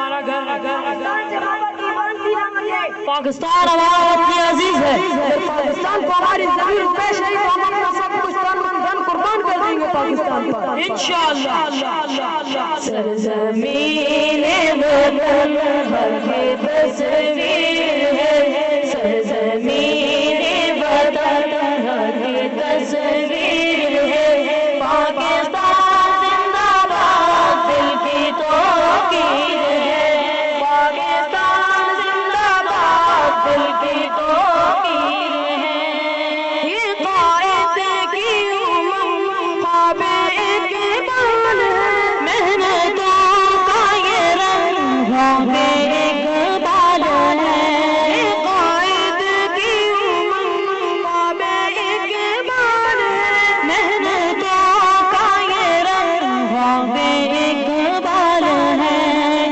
ہمارا گھر پاکستان ہمارا وطن عزیز ہے. پاکستان کو ہماری زمین پیش ہے تو ہم اپنا سب کچھ تن من دھن قربان کر دیں گے پاکستان پر انشاءاللہ. سرزمین وطن حق کی تصویر ہے. سرزمین وطن حق کی تصویر ہے. پاکستان زندہ باد دل کی توقیر ہے. پاکستان زندہ باد دل کی توقیر ہے. یہ قائد کی امنگ خواب اقبال ہے. محنتوں کا یہ رنگ خواب اقبال ہے. یہ قائد کی امنگ خواب اقبال ہے. محنتوں کا یہ رنگ خواب اقبال ہے.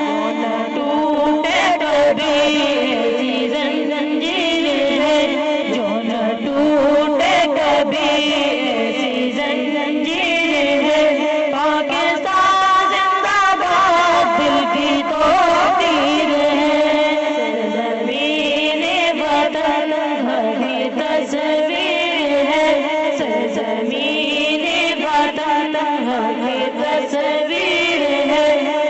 جو نہ ٹوٹے کبھی ایسی زنجیر ہے. جو نہ ٹوٹے کبھی ایسی زنجیر ہے. پاکستان زندہ باد دل کی توقیر ہے. سرزمین وطن حق کی تصویر ہے. سرزمین وطن حق کی تصویر ہے.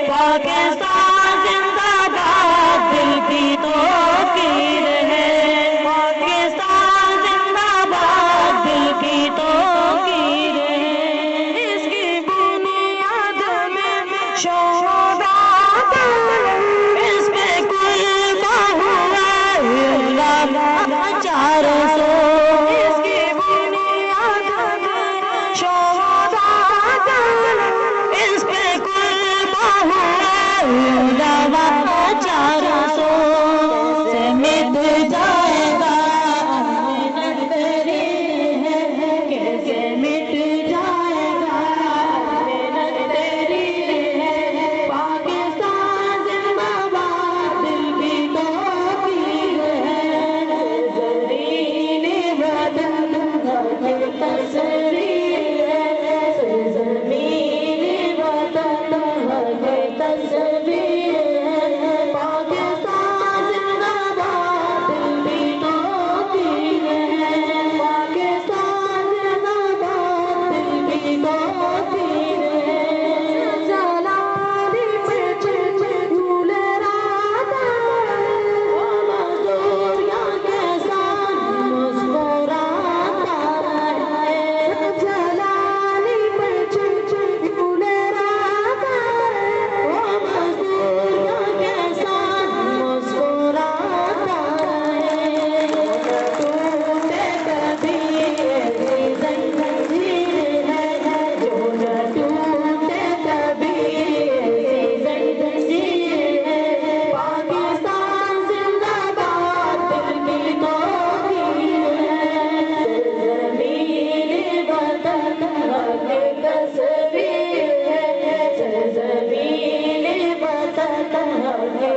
پاکستان زندہ باد دل کی توقیر ہے. پاکستان زندہ باد دل کی توقیر ہے. اس کی بنیاد میں شہادت اس پہ قرباں ہوا علماء 400. اس کی بنیاد میں شہادت اس پہ قرباں ہوا علماء 400. سے مٹ جائے گا محنت تیری ہے. کیسے مٹ جائے گا محنت تیری ہے. پاکستان زندہ باد دل کی توقیر ہے. زمین وطن حق کی تصویر ہے. زمین وطن حق کی تصویر ہے. پاکستان زندہ باد دل کی توقیر ہے. پاکستان زندہ باد دل کی توقیر ہے. جلالی پہ جھول رہا وہ مزدوریاں کے ساتھ مسکراتا ہے. جلالی پہ جھول رہا وہ مزدوریاں کے ساتھ مسکراتا ہے. ٹوٹے کبھی ایسی زنجیر ہے. جو نہ ٹوٹے کبھی ایسی زنجیر ہے. پاکستان زندہ باد دل کی توقیر ہے. زمین وطن حق کی تصویر ہے. زمین وطن حق کی